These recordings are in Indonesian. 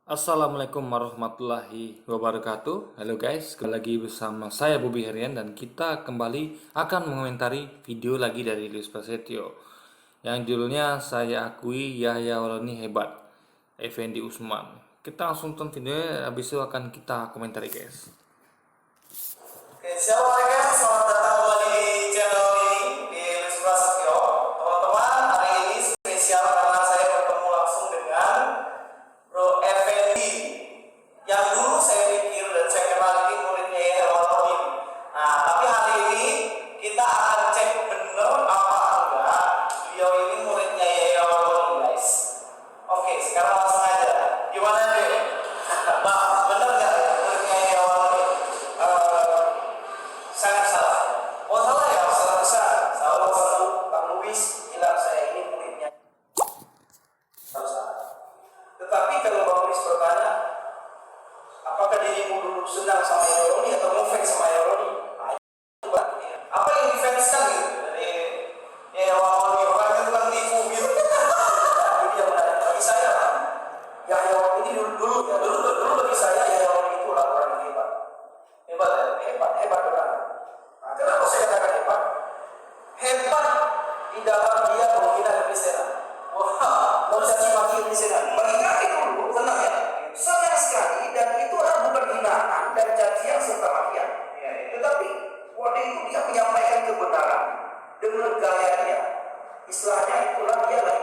Assalamualaikum warahmatullahi wabarakatuh. Halo guys, kembali lagi bersama saya Bobi Herian dan kita kembali akan mengomentari video lagi dari Luis Prasetyo yang judulnya Saya Akui Yahya Waloni Hebat, Effendi Usman. Kita langsung tonton videonya, habis itu akan kita komentari guys. Oke, Assalamualaikum, selamat datang kembali di channel ini di Luis Prasetyo. Teman-teman, hari ini spesial karena saya bertemu langsung dengan Bro Effendi yang dulu saya pikir dan saya kenal ini muridnya Yahya Waloni. Nah, tapi hari ini kita akan cek bener apa enggak beliau ini muridnya Yahya Waloni, guys. Oke, sekarang langsung aja. Gimana deh? Bang, bener nggak ya muridnya Yahya Waloni? Sangat salah. Oh salah ya, salah besar. Salah satu Kang Luis bilang saya ini muridnya. Salah. Tetapi kalau Bang Luis bertanya, apakah dirimu dulu senang sama Yoroni atau ngefans sama Yoroni? Nah, itu Bang. Apa yang difanskan gitu dari Yoroni orang itu kan tipu gitu. Nah, ini yang menarik bagi saya, Bang. Ya Yoroni ini dulu bagi saya Yoroni itu orang yang hebat. Hebat ya, hebat benar. Nah, kenapa saya katakan hebat? Hebat di dalam dia menghina kekristenan. Wah, mencaci maki kekristenan. Bagi kami dulu, tenang ya, sayang sekali dan itu adalah bukan hinaan dan cacian serta makian. Tetapi waktu itu dia menyampaikan kebenaran dengan gayanya. Istilahnya itulah dia lagi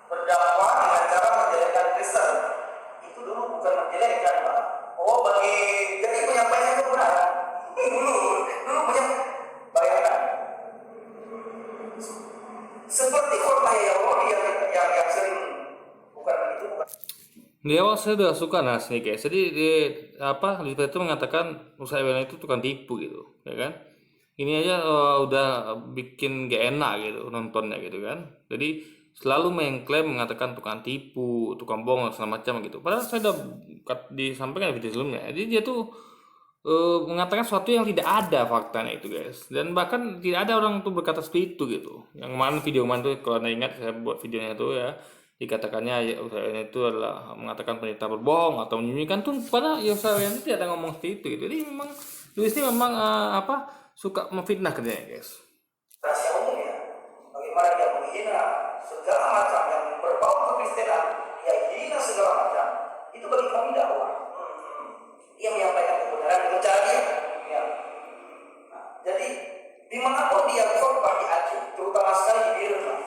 berdakwah dengan cara menjelekan Kristen. Itu dulu bukan menjelekkan, Pak. Oh, jadi menyampaikan kebenaran. dulu bayangkan. Seperti khotbah yang sering bukan itu bukan. Di awal saya udah suka sih guys. Jadi Luis Prasetyo mengatakan usaha Ewena itu tukang tipu gitu, ya kan? Ini aja udah bikin gak enak gitu nontonnya gitu kan. Jadi selalu mengklaim mengatakan tukang tipu, tukang bohong dan segala macam gitu. Padahal saya udah disampaikan di video sebelumnya. Jadi dia tuh mengatakan sesuatu yang tidak ada faktanya itu guys. Dan bahkan tidak ada orang tuh berkata seperti itu gitu. Yang mana video mana tuh kalau anda ingat saya buat videonya tuh ya, dikatakannya ya usahanya itu adalah mengatakan penista berbohong atau menyembunyikan tuh, padahal ya usahanya itu tidak ada ngomong seperti itu gitu. Jadi memang Luis ini memang suka memfitnah kerjanya guys. Rahasia umum ya, bagaimana dia menghina segala macam yang berbau kekristenan, dia hina segala macam. Itu bagi kami dakwah. Dia menyampaikan kebenaran dengan cara dia. Ya. Nah, jadi dimanapun dia khotbah di Aceh, terutama sekali di Biren,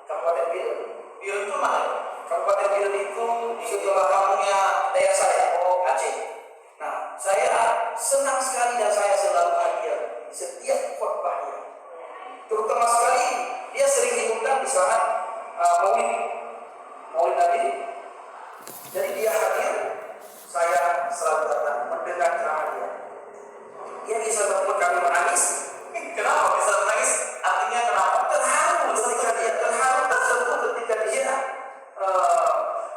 Kabupaten Biren. Biren itu mana? Kabupaten Biren itu di sebelah kampungnya daerah saya, Aceh. Nah, saya senang sekali dan saya selalu hadir di setiap khotbahnya. Terutama sekali dia sering diundang di saat Maulid Nabi. Jadi dia hadir, saya selalu datang mendengar ceramah dia. Dia bisa membuat kami menangis. Kenapa bisa menangis? Artinya kenapa? Terharu ketika dia tersebut ketika dia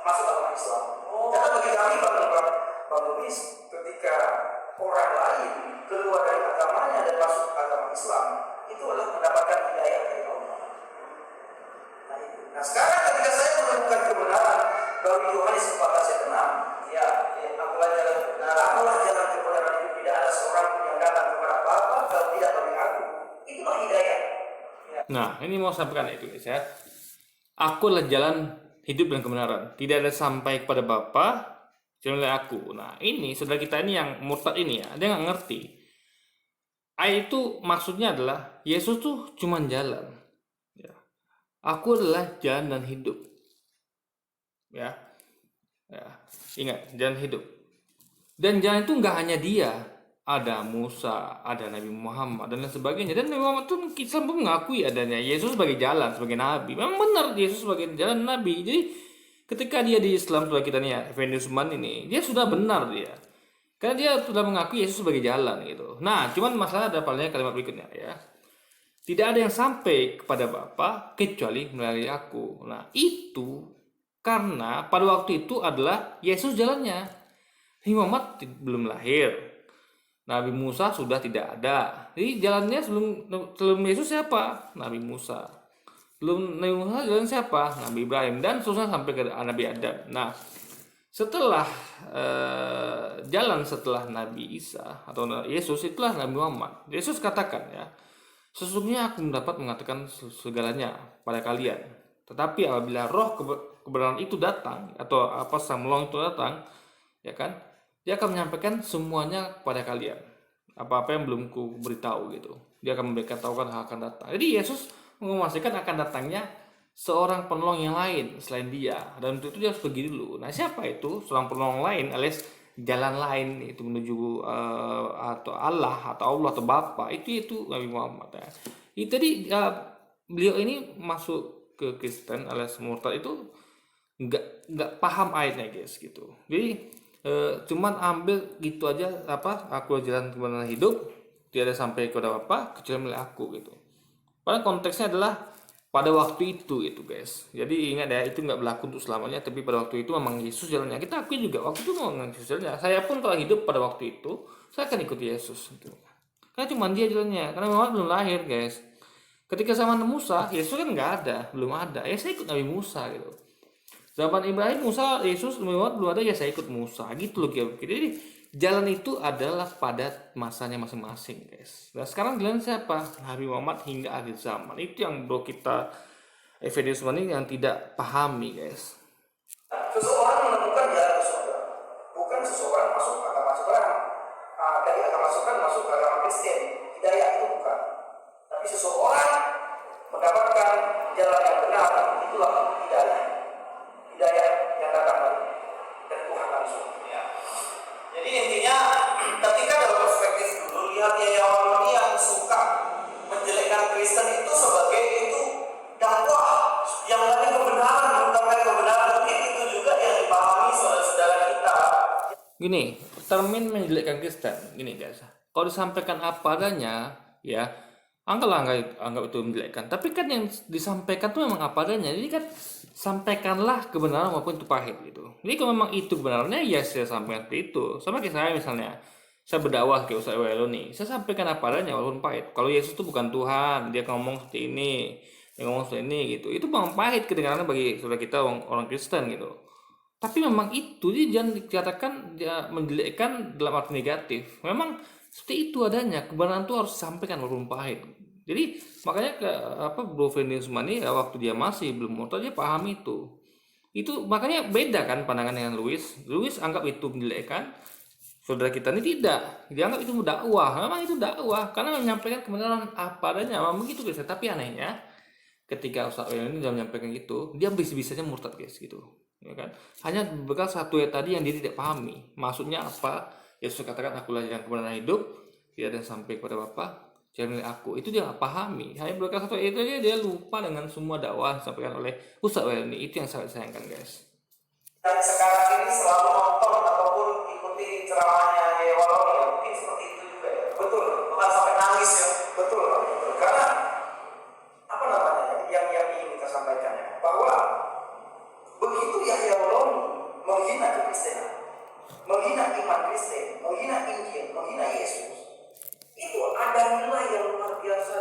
masuk agama Islam. Karena bagi kami Bang Luis, ketika orang lain keluar dari agamanya dan masuk agama Islam, itu adalah mendapatkan hidayah dari Allah. Nah sekarang ketika saya menemukan kebenaran dari Yohanes 14 ayat 6, ya, akulah jalan kebenaran itu, tidak ada seorang pun yang datang kepada Bapa kalau tidak dari aku. Itulah hidayah. Ya. Nah ini mau sampaikan itu guys ya. Aku adalah jalan hidup dan kebenaran. Tidak ada sampai kepada Bapa kecuali aku. Nah ini saudara kita ini yang murtad ini ya, dia nggak ngerti. Ayat itu maksudnya adalah Yesus tuh cuma jalan. Ya. Aku adalah jalan dan hidup. Ya, ingat jalan hidup. Dan jalan itu nggak hanya dia, ada Musa, ada Nabi Muhammad dan lain sebagainya. Dan Nabi Muhammad itu kita mengakui adanya Yesus sebagai jalan, sebagai Nabi. Memang benar Yesus sebagai jalan Nabi. Jadi ketika dia di Islam sebagai kita nih ya, Effendi Usman ini, dia sudah benar dia. Karena dia sudah mengakui Yesus sebagai jalan gitu. Nah, cuman masalah ada palingnya kalimat berikutnya ya. Tidak ada yang sampai kepada Bapa kecuali melalui aku. Nah, itu karena pada waktu itu adalah Yesus jalannya. Nabi Muhammad belum lahir. Nabi Musa sudah tidak ada. Jadi jalannya sebelum Yesus siapa? Nabi Musa. Belum Nabi Musa jalan siapa? Nabi Ibrahim dan susah sampai ke Nabi Adam. Nah, Setelah jalan setelah Nabi Isa atau Yesus, itulah Nabi Muhammad. Yesus katakan ya, sesungguhnya aku mendapat mengatakan segalanya pada kalian. Tetapi apabila roh kebenaran itu datang, atau apa, Sang Menolong itu datang, ya kan, dia akan menyampaikan semuanya kepada kalian. Apa-apa yang belum ku beritahu gitu. Dia akan memberitahukan hal akan datang. Jadi Yesus memastikan akan datangnya seorang penolong yang lain selain dia, dan untuk itu dia harus pergi dulu. Nah, siapa itu seorang penolong lain, alias jalan lain itu menuju atau Allah atau Bapa, itu Nabi Muhammad ya. Itu tadi beliau ini masuk ke Kristen alias murtad itu nggak paham ayatnya guys gitu. Jadi cuman ambil gitu aja, apa, aku jalan kebenaran hidup, tiada sampai kepada Bapa kecuali melalui aku gitu. Padahal konteksnya adalah pada waktu itu guys. Jadi ingat ya, itu nggak berlaku untuk selamanya, tapi pada waktu itu memang Yesus jalannya. Kita akui juga waktu itu memang Yesus jalannya. Saya pun kalau hidup pada waktu itu, saya akan ikuti Yesus gitu. Karena cuma dia jalannya. Karena Muhammad belum lahir guys. Ketika zaman Musa, Yesus kan nggak ada, belum ada. Ya saya ikut Nabi Musa gitu. Zaman Ibrahim, Musa, Yesus, Muhammad belum ada, ya saya ikut Musa gitu loh. Jadi jalan itu adalah pada masanya masing-masing guys. Nah sekarang jalan siapa? Nabi Muhammad hingga akhir zaman. Itu yang bro kita Evedius ini yang tidak pahami guys. Seseorang menemukan jalan ke surga, bukan seseorang masuk agama seberang. Dari agama seberang masuk ke agama Kristen. Hidayah itu bukan. Tapi seseorang mendapatkan jalan yang benar, itulah hidayah. Hidayah yang datang dari Tuhan langsung. Ya. Jadi intinya, ketika dalam perspektif dulu lihat Yahya yang suka menjelekkan Kristen itu sebagai itu dakwah yang dari kebenaran, bukan kebenaran. Mungkin itu juga yang dipahami saudara-saudara kita. Gini, termin menjelekkan Kristen, gini guys. Kalau disampaikan apa adanya, ya anggap itu menjelekkan. Tapi kan yang disampaikan tuh memang apa adanya. Jadi kan sampaikanlah kebenaran maupun itu pahit gitu. Jadi kalau memang itu kebenarannya, ya saya sampaikan seperti itu. Sama kayak saya misalnya, saya berdakwah kayak Ustaz Welo nih, saya sampaikan apa adanya walaupun pahit. Kalau Yesus itu bukan Tuhan, dia ngomong seperti ini, dia ngomong seperti ini gitu. Itu memang pahit kedengarannya bagi saudara kita orang Kristen gitu. Tapi memang itu dia jangan dikatakan dia menjelekkan dalam arti negatif. Memang seperti itu adanya, kebenaran itu harus disampaikan walaupun pahit. Jadi makanya Bro Fendi Usmani ya, waktu dia masih belum murtad dia paham itu. Itu makanya beda kan pandangan dengan Louis. Louis anggap itu menjelekkan. Saudara kita ini tidak, dianggap itu dakwah. Memang itu dakwah karena menyampaikan kebenaran apa adanya. Memang begitu guys. Tapi anehnya ketika Ustaz ini sudah menyampaikan gitu, dia bisa-bisanya murtad guys gitu. Ya kan? Hanya berbekal satu ayat tadi yang dia tidak pahami. Maksudnya apa? Yesus katakan, akulah yang kebenaran hidup, tidak ada yang sampai kepada Bapa jangan aku. Itu dia nggak pahami. Hanya berbekal satu ayat itu dia lupa dengan semua dakwah disampaikan oleh Ustaz ini. Itu yang sangat disayangkan guys. Dan sekarang ini selalu nonton ataupun ikuti ceramahnya Yahya ya, mungkin seperti itu juga ya. Betul, bukan sampai nangis ya. Betul, betul. Karena apa namanya yang ingin kita sampaikan ya, bahwa begitu Yahya menghina Kristen, menghina iman Kristen, menghina Injil, menghina Yesus, itu ada nilai yang luar biasa.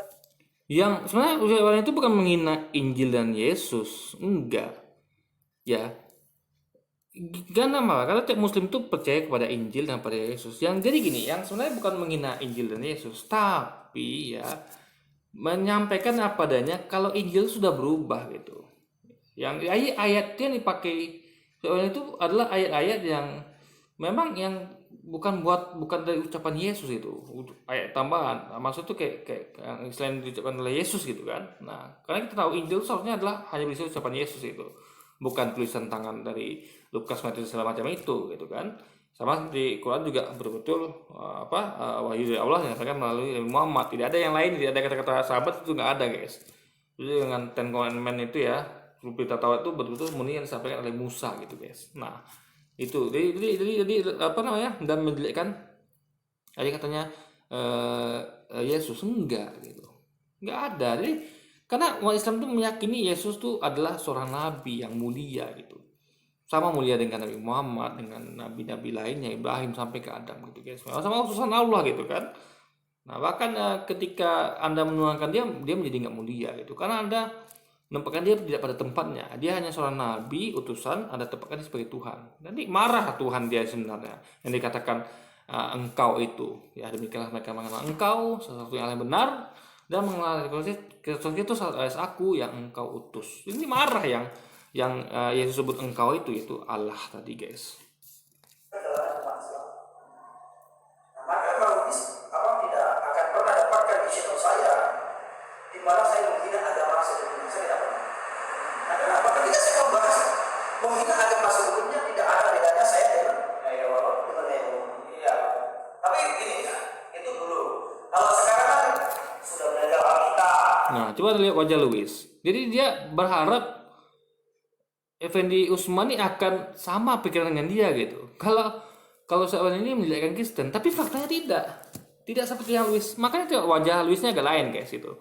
Yang sebenarnya ucapan itu bukan menghina Injil dan Yesus, enggak. Ya, karena malah karena tiap Muslim itu percaya kepada Injil dan pada Yesus. Yang jadi gini, yang sebenarnya bukan menghina Injil dan Yesus, tapi ya menyampaikan apa adanya kalau Injil sudah berubah gitu. Yang ayat yang dipakai soalnya itu adalah ayat-ayat yang memang yang bukan dari ucapan Yesus itu, ayat tambahan. Nah, maksud itu kayak selain diucapkan oleh Yesus gitu kan. Nah, karena kita tahu Injil seharusnya adalah hanya berisi ucapan Yesus itu, bukan tulisan tangan dari Lukas, Matius segala macam itu gitu kan. Sama di Quran juga betul-betul wahyu dari Allah yang disampaikan melalui Muhammad. Tidak ada yang lain, tidak ada kata-kata sahabat, itu nggak ada guys. Jadi dengan Ten Commandment itu ya, berita Taurat itu betul-betul murni yang disampaikan oleh Musa gitu guys. Nah itu jadi apa namanya, dan menjelekkan ada katanya Yesus, enggak gitu, enggak ada. Jadi karena umat Islam itu meyakini Yesus itu adalah seorang nabi yang mulia gitu, sama mulia dengan Nabi Muhammad, dengan nabi-nabi lainnya, Ibrahim sampai ke Adam gitu guys, sama utusan Allah gitu kan. Nah bahkan ketika Anda menuangkan dia menjadi nggak mulia gitu, karena Anda menempatkan dia tidak pada tempatnya. Dia hanya seorang nabi, utusan, Anda tempatkan dia sebagai Tuhan. Nanti marah Tuhan dia sebenarnya. Yang dikatakan engkau itu. Ya demikianlah mereka mengenal engkau, sesuatu yang benar, dan mengenal Kristus itu alias aku yang engkau utus. Ini marah yang Yesus sebut engkau itu Allah tadi guys. adalah umat Islam. Nah, maka Bang Luis tidak akan pernah dapatkan di channel saya di mana saya menghina agama sebelumnya. Saya tidak pernah. Nah, kenapa? Ketika saya membahas menghina agama sebelumnya tidak ada bedanya saya dengan iya. Tapi begini ya, itu dulu. Kalau sekarang kan sudah belajar Alkitab. Nah, coba lihat wajah Louis. Jadi dia berharap Effendi Usmani akan sama pikiran dengan dia gitu. Kalau seorang ini menjelekkan Kristen, tapi faktanya tidak seperti yang Louis. Makanya wajah Louisnya agak lain guys itu.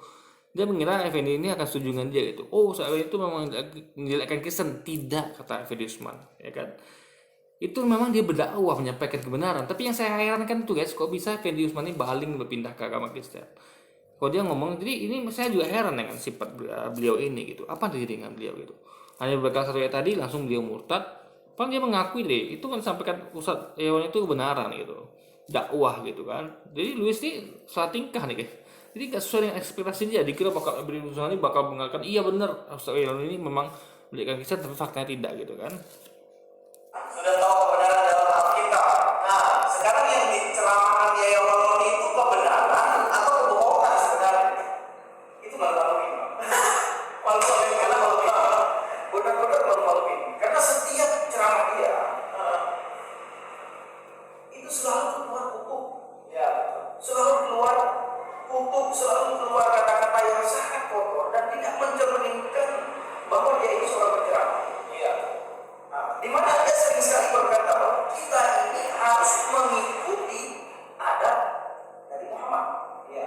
Dia mengira Effendi ini akan setuju dengan dia gitu. Oh, seorang itu memang menjelekkan Kristen. Tidak, kata Effendi Usman, ya kan. Itu memang dia berdakwah menyampaikan kebenaran. Tapi yang saya herankan tuh guys, kok bisa Effendi Usman ini baling berpindah ke agama Kristen? Kalau dia ngomong, jadi ini saya juga heran dengan sifat beliau ini gitu. Apa yang terjadi dengan beliau gitu? Hanya berbekal satu ayat tadi langsung beliau murtad. Padahal dia mengakui deh, itu kan sampaikan Ustadz Ewan itu kebenaran gitu, dakwah gitu kan. Jadi Louis ini salah tingkah nih guys. Jadi gak sesuai dengan ekspektasi dia. Dikira bakal beri ini bakal mengatakan iya benar Ustadz Ewan ini memang belikan kisah, tapi faktanya tidak gitu kan. Sudah tahu kebenaran dalam Alkitab. Nah, sekarang yang diceramahkan Yaya Waloni itu kebenaran atau kebohongan sebenarnya? Itu malu-maluin. Malu-maluin karena malu-maluin. Benar-benar malu-maluin. Karena setiap ceramah dia itu selalu keluar hukum. Ya, selalu keluar hukum, selalu keluar kata-kata yang sangat kotor dan tidak mencerminkan bahwa dia itu seorang penceramah. Iya. Nah, di mana dia sering sekali berkata bahwa kita ini harus mengikuti adat Nabi Muhammad. Ya.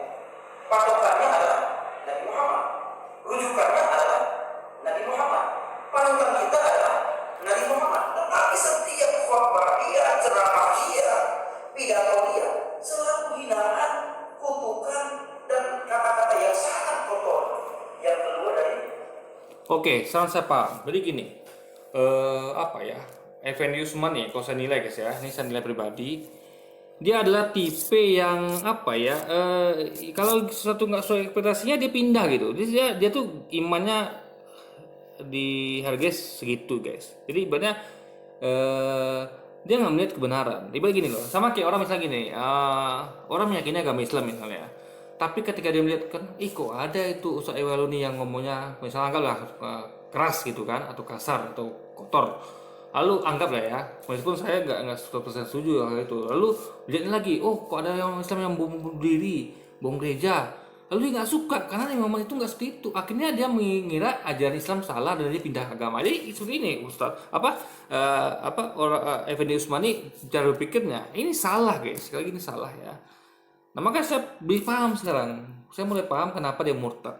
Patokannya adalah Nabi Muhammad. Rujukannya adalah Nabi Muhammad. Panutan kita adalah Nabi Muhammad. Tetapi setiap khotbah dia, ceramah dia, pidato dia selalu hinaan, kutukan dan kata-kata yang sangat kotor yang keluar dari. Oke, sekarang saya paham. Jadi gini, apa ya, Effendi Usman nih, kalau saya nilai guys ya, ini saya nilai pribadi, dia adalah tipe yang apa ya, kalau sesuatu nggak sesuai ekspektasinya dia pindah gitu. Jadi dia tuh imannya dihargai segitu guys. Jadi ibaratnya dia nggak melihat kebenaran. Ibarat gini loh, sama kayak orang misalnya gini, orang meyakini agama Islam misalnya. Tapi ketika dia melihat kan, kok ada itu Ustadz Ewaluni yang ngomongnya misalnya anggaplah keras gitu kan, atau kasar atau kotor. Lalu anggaplah ya, meskipun saya nggak 100% setuju hal itu. Lalu lihat lagi, oh kok ada yang Islam yang bom diri, bom gereja. Lalu dia nggak suka karena Imam Muhammad itu nggak seperti itu. Akhirnya dia mengira ajaran Islam salah dan dia pindah agama. Jadi seperti ini Ustaz. Effendi Usmani cara berpikirnya ini salah guys. Sekali lagi ini salah ya. Nah makanya saya lebih paham sekarang. Saya mulai paham kenapa dia murtad.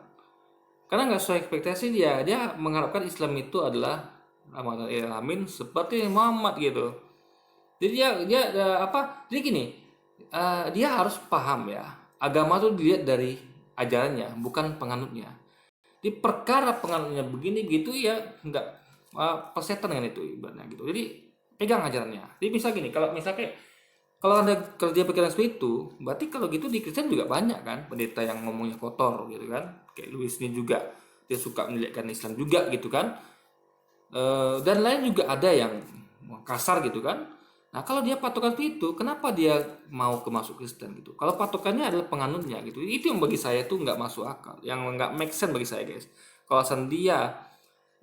Karena nggak sesuai ekspektasi dia. Dia mengharapkan Islam itu adalah amin seperti Muhammad gitu. Jadi jadi gini, dia harus paham ya, agama tuh dilihat dari ajarannya bukan penganutnya. Di perkara penganutnya begini gitu ya nggak persetan dengan itu ibaratnya gitu. Jadi pegang ajarannya. Jadi bisa gini, kalau misalnya kalau dia pikiran seperti itu, berarti kalau gitu di Kristen juga banyak kan pendeta yang ngomongnya kotor gitu kan, kayak Louis ini juga dia suka menjelekkan Islam juga gitu kan. Dan lain juga ada yang kasar gitu kan. Nah kalau dia patokan seperti itu, kenapa dia mau masuk Kristen gitu? Kalau patokannya adalah penganutnya gitu, itu yang bagi saya tuh nggak masuk akal, yang nggak make sense bagi saya guys. Kalau dia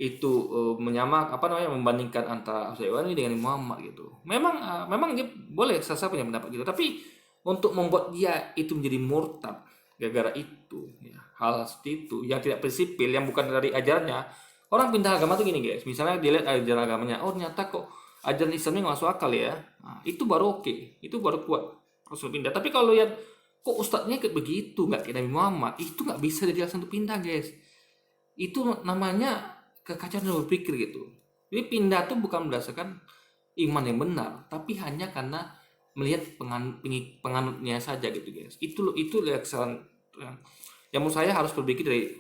itu membandingkan antara Ustaz ini dengan Muhammad gitu, memang dia boleh saya punya pendapat gitu, tapi untuk membuat dia itu menjadi murtad gara-gara itu, ya, hal seperti itu yang tidak prinsipil, yang bukan dari ajarnya. Orang pindah agama tuh gini guys, misalnya dia lihat ajaran agamanya, oh ternyata kok ajaran Islamnya nggak masuk akal ya, nah, itu baru oke, itu baru kuat harus pindah. Tapi kalau lihat kok ustadznya kayak begitu, nggak kayak Nabi Muhammad, itu nggak bisa dijelasin untuk pindah guys. Itu namanya kekacauan dalam berpikir gitu. Jadi pindah tuh bukan berdasarkan iman yang benar, tapi hanya karena melihat penganutnya saja gitu guys. Itu kesalahan yang menurut saya harus berpikir dari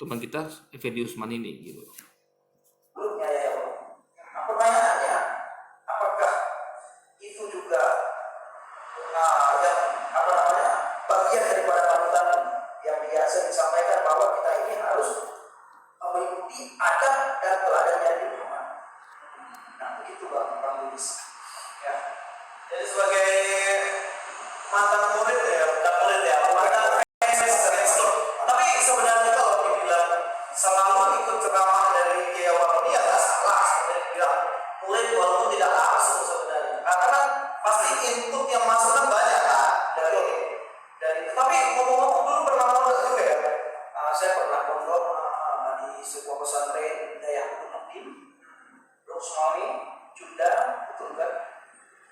teman kita Effendi Usman ini gitu. Belum ya. Nah, pertanyaannya, apakah itu juga yang bagian daripada panutan yang biasa disampaikan bahwa kita ini harus mengikuti adab dan teladannya di rumah. Nah, begitu Bang Luis. Ya. Jadi sebagai mantan murid ya, tapi sebenarnya kalau dibilang selalu ikut ceramah dari Kiai Waroni ya nggak salah sebenarnya bilang murid walaupun tidak langsung sebenarnya, karena pasti input yang masuk kan banyak kan dari tapi ngomong-ngomong dulu pernah mondok juga ya. Saya pernah mondok di sebuah pesantren Daya Hukum Rosmani Junda, betul kan?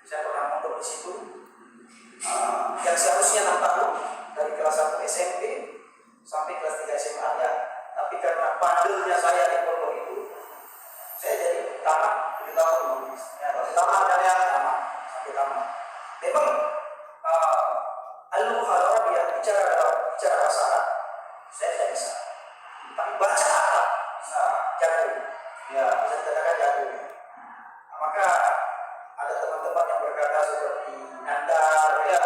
Saya pernah mondok di situ. Yang seharusnya 6 tahun dari kelas 1 SMP sampai kelas 3 SMA ya. Tapi karena pandelnya saya di pondok itu, saya jadi tamat 7 tahun menulis. Ya, tamat dan ya tamat sampai tamat. Memang al-lughah Arabiyah bicara bahasa Arab saya tidak bisa. Tapi baca Arab bisa jago. Ya, bisa dikatakan jago. Nah, maka ada teman-teman yang berkata seperti Nandar, ya,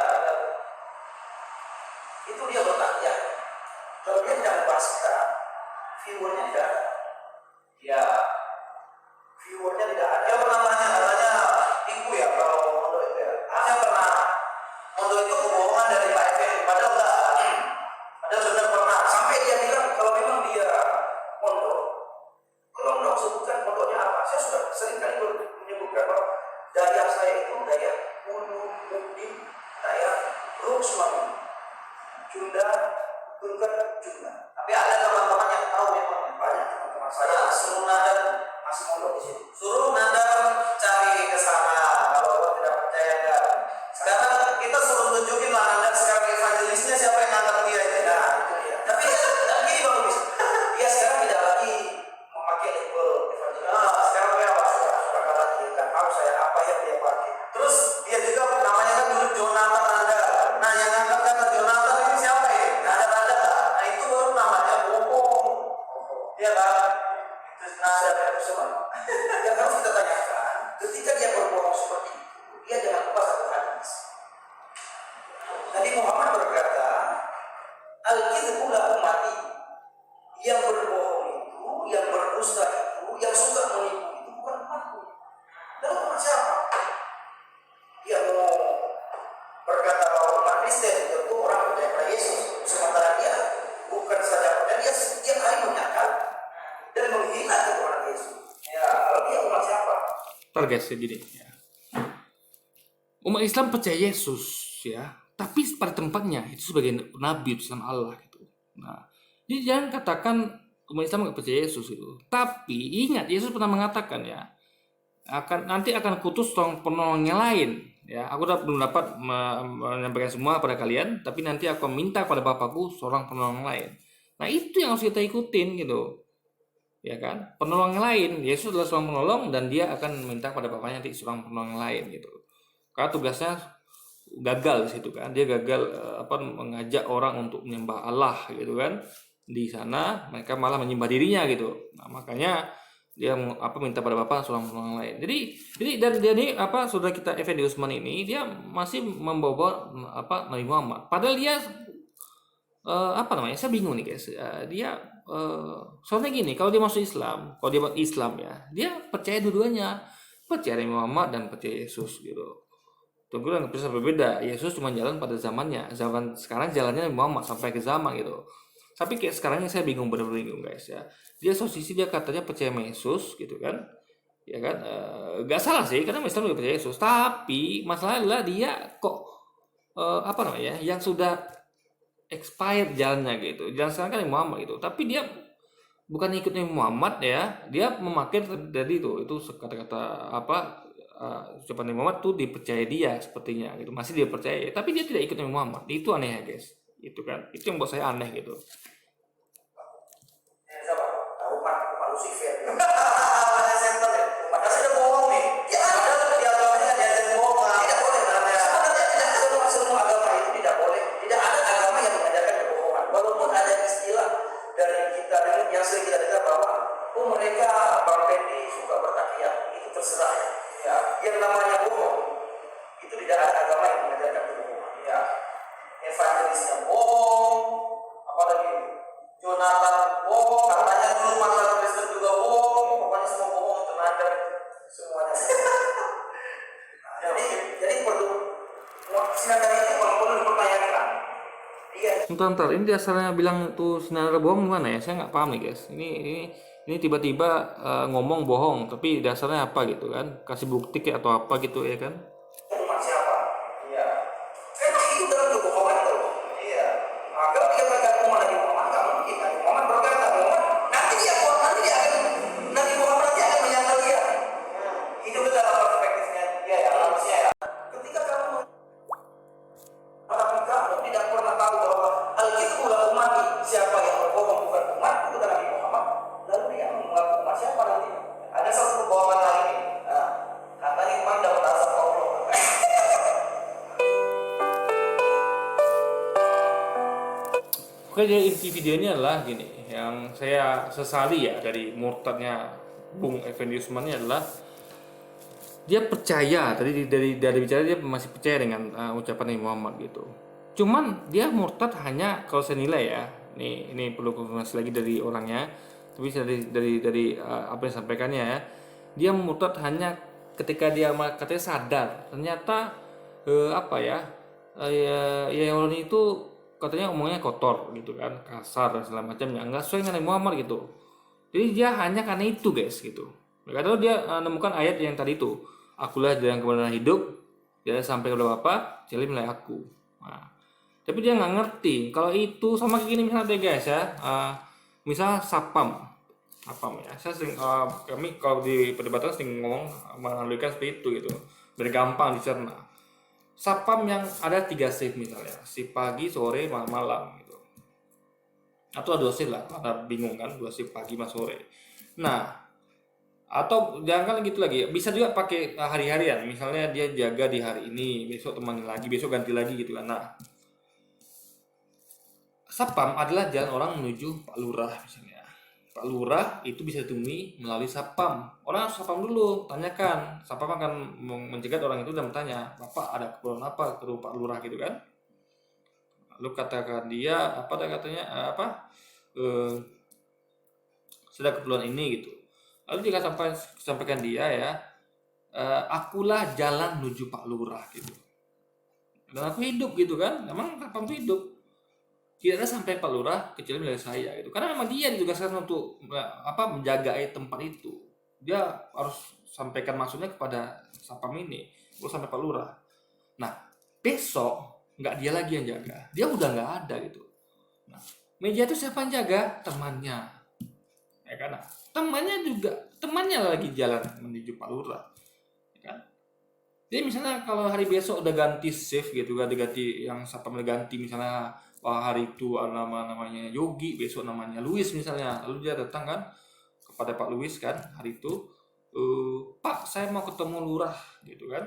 itu dia bertanya, kalau dia tidak membahas kita, viewernya tidak ada. Ya, viewernya tidak ada. Dia pernah tanya, katanya, ibu ya kalau mondok itu ya. Saya pernah mondok itu kebohongan dari Pak Effendi, padahal enggak. Padahal benar pernah. Sampai dia bilang kalau memang dia mondok, kalau sebutkan mondoknya apa? Saya sudah sering kali menyebutkan bahwa daya saya itu daya Ulu Mukdim, daya Ruksmani, Junda, Tunggal, Junda. Tapi ada teman-teman yang tahu memang banyak teman-teman saya suruh nadar masih mondok di sini. Suruh nadar cari ke sana kalau tidak percaya enggak. Sekarang kita suruh tunjukin lah nadar sekarang evangelisnya siapa yang nadar dia itu. Nah, itu dia. Tapi gini Bang Luis, dia sekarang tidak lagi memakai label evangelis. Sekarang dia sudah lagi kan tahu saya apa yang dia pakai. Terus dia juga namanya kan dulu Jonathan Nanda. Nah, yang angkat kata Jonathan ini siapa ya? Nanda. Nah, itu baru namanya bohong. Iya kan? Itu nada dari semua. Yang harus kita tanyakan, ketika dia berbohong seperti itu, dia jangan lupa satu hadis. Nabi Muhammad berkata, al-kidbu la ummati. Yang berbohong itu, yang berdusta itu, yang suka menipu itu bukan umatku. Lalu umat siapa? Dia mau berkata bahwa umat Kristen tentu orang percaya pada Yesus, sementara dia bukan saja percaya, dia setiap hari menyangkal dan menghina kepada Yesus. Ya, kalau dia umat siapa? Guys, gini ya. Umat Islam percaya Yesus ya, tapi pada tempatnya itu sebagai nabi utusan Allah gitu. Nah, jadi jangan katakan umat Islam nggak percaya Yesus itu. Tapi ingat Yesus pernah mengatakan ya, nanti akan kutus penolong yang lain ya. Aku belum dapat menyampaikan semua pada kalian, tapi nanti aku minta pada Bapakku seorang penolong lain. Nah, itu yang harus kita ikutin gitu. Ya kan? Penolong yang lain, Yesus adalah seorang penolong dan dia akan minta pada Bapaknya nanti seorang penolong yang lain gitu. Karena tugasnya gagal di situ kan. Dia gagal mengajak orang untuk menyembah Allah gitu kan. Di sana mereka malah menyembah dirinya gitu. Nah, makanya dia minta pada Bapak seorang penolong lain. Jadi saudara kita Effendi Usman ini dia masih membawa Nabi Muhammad. Padahal dia saya bingung nih guys. Soalnya gini, kalau dia masuk Islam, kalau dia buat Islam ya, dia percaya dua-duanya, percaya Nabi Muhammad dan percaya Yesus gitu. Tunggu yang bisa berbeda. Yesus cuma jalan pada zamannya. Zaman sekarang jalannya Nabi Muhammad sampai ke zaman gitu. Tapi kayak sekarang ini saya benar-benar bingung guys ya. Dia sosisi dia katanya percaya Yesus gitu kan. Ya kan, gak salah sih karena Islam juga percaya Yesus. Tapi masalahnya adalah dia kok yang sudah expired jalannya gitu. Jalan sekarang kan Nabi Muhammad gitu. Tapi dia bukan ikut Nabi Muhammad ya. Dia memakai dari itu kata-kata ucapan Nabi Muhammad tuh dipercaya dia sepertinya gitu. Masih dia percaya, tapi dia tidak ikut Nabi Muhammad. Itu aneh ya guys. Itu kan. Itu yang buat saya aneh gitu. Umat Lucifer. Umat saya bohong nih. Ya ada di agamanya diajar bohong. Tidak boleh. Sebenarnya tidak semua agama itu tidak boleh. Tidak ada agama yang mengajarkan kebohongan. Walaupun ada istilah dari kita terserah ya. Ya, yang namanya bohong itu tidak ada agama yang mengajarkan kebohongan. Ya, evangelisnya bohong, apalagi Jonathan bohong, katanya dulu mantan Kristen juga bohong, pokoknya semua bohong tenaga semuanya. jadi perlu silakan itu kalau perlu dipertanyakan. Iya. Ntar, ini dasarnya bilang tuh sinar bohong gimana ya? Saya nggak paham nih guys. Ini tiba-tiba ngomong bohong, tapi dasarnya apa gitu kan? Kasih bukti kayak atau apa gitu ya kan? Umat siapa? Iya. Karena itu dalam kebohongan itu. Iya. Nah, kalau dia berkata Nabi Muhammad, nggak mungkin. Nabi Muhammad berkata, Muhammad nanti dia akan Nabi Muhammad nanti akan menyangkal dia. Itu dalam perspektifnya dia ya, manusia ya. Ketika kamu tapi kamu tidak pernah tahu bahwa Alkitab adalah umat, siapa yang berbohong bukan umat itu adalah Nabi Muhammad. Lalu dia mengaku umat siapa nanti? Ada satu kebohongan lagi. Nah, katanya umat dapat asap Allah. Oke, jadi inti videonya adalah gini, yang saya sesali ya dari murtadnya Bung Effendi Usman ini adalah dia percaya dari bicara dia masih percaya dengan ucapan Nabi Muhammad gitu. Cuman dia murtad hanya kalau saya nilai ya, ini perlu konfirmasi lagi dari orangnya, tapi dari apa yang disampaikannya ya, dia murtad hanya ketika dia katanya sadar ternyata ya orang itu katanya omongnya kotor gitu kan, kasar dan segala macamnya, nggak sesuai dengan Nabi Muhammad gitu. Jadi dia hanya karena itu guys gitu. Karena dia menemukan ayat yang tadi itu, akulah jalan kebenaran hidup, dia sampai kepada Bapa, jadi mulai aku. Nah, tapi dia nggak ngerti kalau itu sama kayak gini misalnya deh guys ya, misal sapam ya. Saya sering kami kalau di perdebatan sering ngomong menandakan seperti itu gitu, biar gampang dicerna. Sapam yang ada 3 shift misalnya, shift pagi, sore, malam gitu. Atau ada 2 shift lah, karena bingung kan, 2 shift pagi sama sore. Nah, atau jangan gitu lagi, bisa juga pakai hari-harian. Misalnya dia jaga di hari ini, besok temani lagi, besok ganti lagi gitu kan. Nah, sapam adalah jalan orang menuju Pak Lurah misalnya. Pak Lurah itu bisa ditemui melalui sapam. Orang harus sapam dulu, tanyakan. Sapam akan mencegat orang itu dan bertanya, Bapak ada keperluan apa ke Pak Lurah gitu kan? Lalu katakan dia katanya sudah keperluan ini gitu. Lalu jika sampaikan dia ya, akulah jalan menuju Pak Lurah gitu. Dan aku hidup gitu kan, memang sapam itu hidup. Tidak ada sampai Pak Lurah kecuali dari saya gitu. Karena memang dia ditugaskan untuk menjaga tempat itu. Dia harus sampaikan maksudnya kepada sapam ini, terus sampai Pak Lurah. Nah, besok nggak dia lagi yang jaga, dia udah nggak ada gitu. Nah, meja itu siapa yang jaga? Temannya, ya kan? Nah, temannya lagi jalan menuju Pak Lurah, ya kan? Jadi misalnya kalau hari besok udah ganti shift gitu, ganti yang sapam ganti misalnya. Wah, hari itu namanya Yogi, besok namanya Luis misalnya. Lalu dia datang kan kepada Pak Luis kan hari itu, Pak saya mau ketemu lurah gitu kan.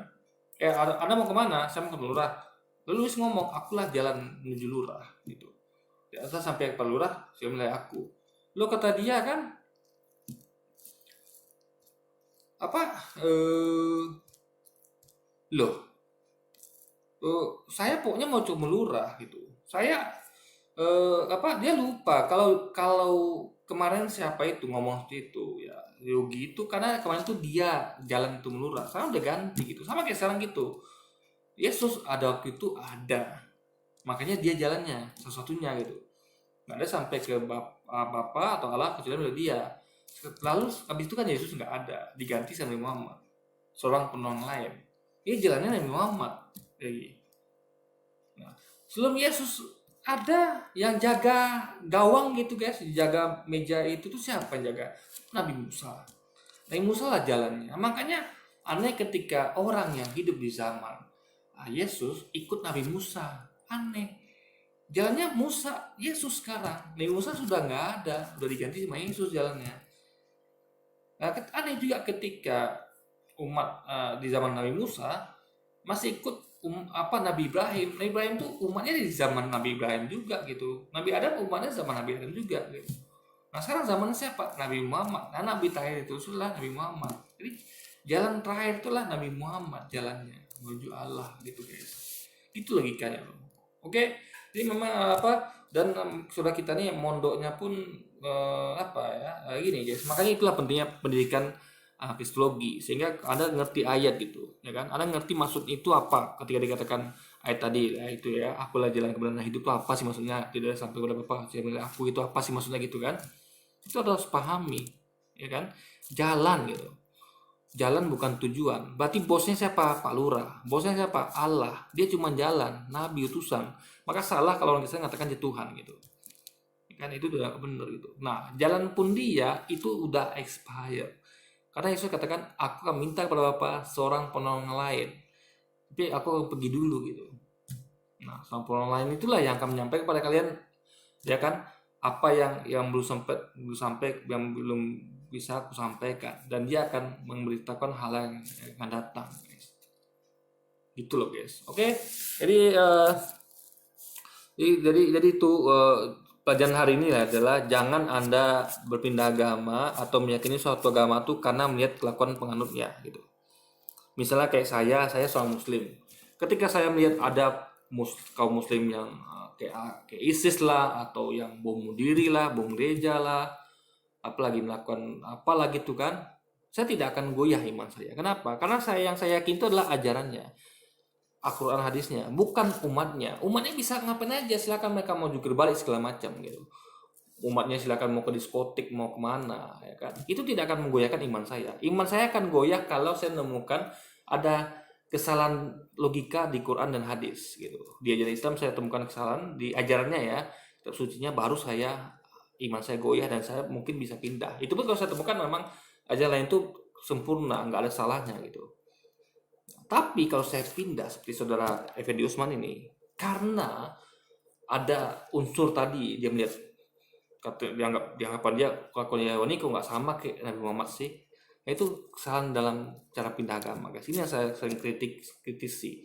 Anda mau kemana? Saya mau ketemu lurah. Lalu Luis ngomong, akulah jalan menuju lurah gitu. Ya, setelah sampai ke Pak Lurah, saya mulai aku. Lo kata dia kan, saya pokoknya mau cuma lurah gitu. Saya dia lupa kalau kemarin siapa itu ngomong seperti itu ya, Yogi itu karena kemarin tuh dia jalan itu melurah, sekarang udah ganti gitu, sama kayak sekarang gitu. Yesus ada waktu itu ada, makanya dia jalannya satu-satunya gitu, nggak ada sampai ke Bapa atau Allah kecuali oleh dia. Lalu habis itu kan Yesus nggak ada, diganti sama Nabi Muhammad, seorang penolong lain. Ini jalannya Nabi Muhammad lagi. Nah, sebelum Yesus ada yang jaga gawang gitu guys, jaga meja itu tuh siapa yang jaga? Nabi Musa. Nabi Musa lah jalannya. Makanya aneh ketika orang yang hidup di zaman Yesus ikut Nabi Musa. Aneh. Jalannya Musa, Yesus sekarang. Nabi Musa sudah nggak ada, udah diganti sama Yesus jalannya. Nah, aneh juga ketika umat di zaman Nabi Musa masih ikut Nabi Ibrahim. Nabi Ibrahim tuh umatnya di zaman Nabi Ibrahim juga gitu. Nabi Adam umatnya zaman Nabi Adam juga gitu. Nah sekarang zaman siapa? Nabi Muhammad. Nah Nabi terakhir itu adalah Nabi Muhammad. Jadi Jalan terakhir itulah Nabi Muhammad jalannya menuju Allah gitu guys. Itu logikanya loh. Oke, jadi memang apa dan saudara kita nih mondoknya pun apa ya gini guys. Makanya itulah pentingnya pendidikan kristologi sehingga Anda ngerti ayat gitu, ya kan? Anda ngerti maksud itu apa ketika dikatakan ayat tadi ya, itu ya, akulah jalan kebenaran hidup itu apa sih maksudnya? Tidak sampai kepada Bapa, saya bilang aku itu apa sih maksudnya gitu kan? Itu harus pahami, ya kan? Jalan gitu. Jalan bukan tujuan. Berarti bosnya siapa? Pak Lurah. Bosnya siapa? Allah. Dia cuma jalan, nabi utusan. Maka salah kalau orang Kristen mengatakan dia Tuhan gitu. Kan itu udah benar gitu. Nah, jalan pun dia itu udah expire. Karena Yesus katakan, aku akan minta kepada Bapa seorang penolong lain. Tapi aku akan pergi dulu gitu. Nah, seorang penolong lain itulah yang akan menyampaikan kepada kalian, ya kan, apa yang belum sampai yang belum bisa aku sampaikan, dan dia akan memberitakan hal yang akan datang guys. Gitu loh guys. Oke, jadi jadi itu pelajaran hari ini adalah jangan Anda berpindah agama atau meyakini suatu agama itu karena melihat kelakuan penganutnya gitu. Misalnya kayak saya seorang muslim. Ketika saya melihat ada kaum muslim yang kayak ISIS lah, atau yang bom bunuh diri lah, bom gereja lah, apalagi melakukan apalagi itu kan, saya tidak akan goyah iman saya. Kenapa? Karena yang saya yakin itu adalah ajarannya, Al-Quran hadisnya, bukan umatnya. Umatnya bisa ngapain aja, silakan mereka mau jungkir balik segala macam gitu. Umatnya silakan mau ke diskotik, mau kemana, ya kan? Itu tidak akan menggoyahkan iman saya. Iman saya akan goyah kalau saya menemukan ada kesalahan logika di Quran dan hadis gitu. Di ajaran Islam saya temukan kesalahan di ajarannya ya, kitab sucinya, baru iman saya goyah dan saya mungkin bisa pindah. Itu pun kalau saya temukan memang ajaran lain itu sempurna, nggak ada salahnya gitu. Tapi kalau saya pindah seperti saudara Effendi Usman ini, karena ada unsur tadi, dia melihat dianggapan dia kelakuan Yahwani kok nggak sama kayak Nabi Muhammad sih. Itu kesalahan dalam cara pindah agama guys. Ini yang saya sering kritisi.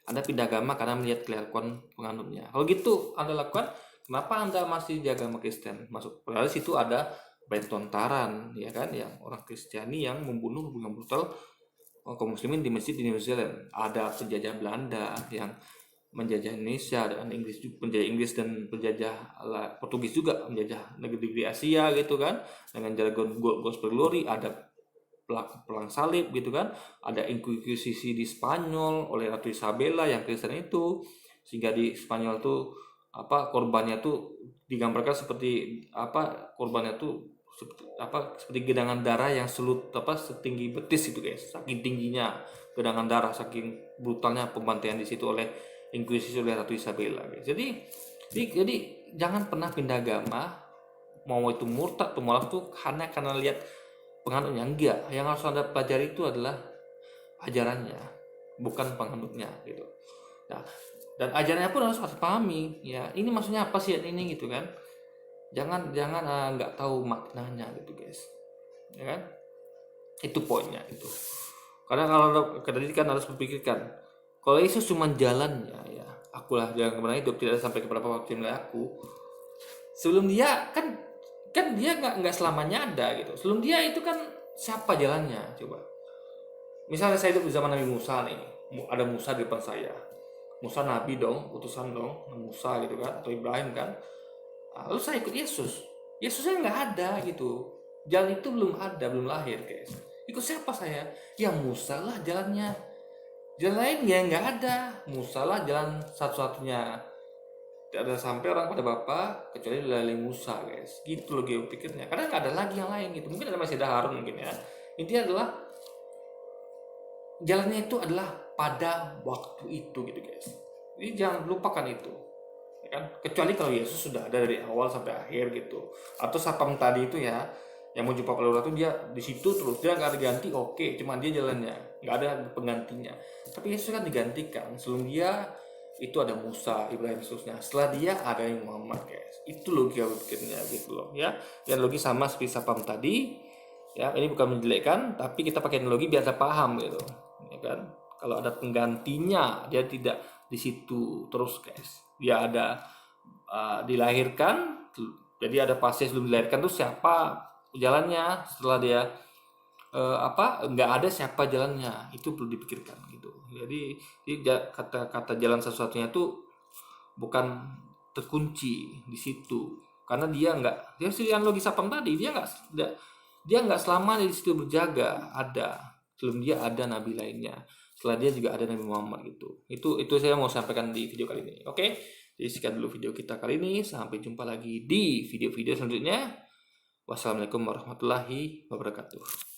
Anda pindah agama karena melihat kelakuan penganutnya. Kalau gitu Anda lakukan, kenapa Anda masih di agama Kristen? Masuk padahal situ ada bentontaran, ya kan, yang orang Kristiani yang membunuh dengan brutal kaum muslimin di masjid di New Zealand. Ada penjajah Belanda yang menjajah Indonesia, dan penjajah Inggris dan penjajah Portugis juga menjajah negeri-negeri Asia gitu kan, dengan jargon gospel glory. Ada perang salib gitu kan, ada inkuisisi di Spanyol oleh Ratu Isabella yang Kristen itu, sehingga di Spanyol tuh korbannya tuh digambarkan seperti korbannya tuh seperti gedangan darah yang setinggi betis itu guys, saking tingginya gedangan darah, saking brutalnya pembantaian di situ oleh inkuisisi oleh Ratu Isabella guys. Jadi jangan pernah pindah agama, mau itu murtad atau mualaf tuh karena lihat penganutnya. Enggak, yang harus Anda pelajari itu adalah ajarannya, bukan penganutnya gitu. Nah, dan ajarannya pun harus pahami ya, ini maksudnya apa sih ini gitu kan. Jangan nggak tahu maknanya gitu guys, ya kan. Itu poinnya itu. Karena kalau tadi kan harus berpikirkan, kalau Yesus cuma jalannya ya, akulah jalan kebenaran hidup, tidak sampai kepada Bapa kecuali aku. Sebelum dia kan dia nggak selamanya ada gitu. Sebelum dia itu kan siapa jalannya coba. Misalnya saya hidup di zaman Nabi Musa nih, ada Musa di depan saya. Musa nabi dong, utusan dong, Musa gitu kan, atau Ibrahim kan. Lalu saya ikut Yesus. Yesusnya nggak ada gitu. Jalan itu belum ada, belum lahir guys. Ikut siapa saya? Ya Musa lah jalannya. Jalan lain ya nggak ada. Musa lah jalan satu-satunya. Tidak ada sampai orang pada Bapa kecuali melalui Musa guys. Gitu loh gue pikirnya. Karena nggak ada lagi yang lain gitu. Mungkin masih ada Harun mungkin ya. Intinya adalah jalannya itu adalah pada waktu itu gitu guys. Jadi jangan lupakan itu. Kan? Kecuali kalau Yesus sudah ada dari awal sampai akhir gitu, atau sapam tadi itu ya, yang mau jumpa Pak Lurah itu dia di situ terus, dia nggak diganti, oke, cuma dia jalannya, nggak ada penggantinya. Tapi Yesus kan digantikan, sebelum dia itu ada Musa, Ibrahim, Yesusnya, setelah dia ada yang Muhammad guys. Itu logika berpikirnya gitu loh ya. Dan logis sama seperti sapam tadi ya, ini bukan menjelekkan, tapi kita pakai analogi biar kita paham gitu ya kan. Kalau ada penggantinya, dia tidak di situ terus guys. Dia ada dilahirkan, jadi ada fase sebelum dilahirkan tuh siapa jalannya, setelah dia nggak ada siapa jalannya, itu perlu dipikirkan gitu. Jadi kata jalan satu-satunya itu bukan terkunci di situ, karena dia sih yang logis Sapam tadi, dia nggak selama di situ berjaga, sebelum dia ada nabi lainnya, setelah dia juga ada Nabi Muhammad gitu. Itu saya mau sampaikan di video kali ini. Oke, jadi sekian dulu video kita kali ini, sampai jumpa lagi di video-video selanjutnya. Wassalamualaikum warahmatullahi wabarakatuh.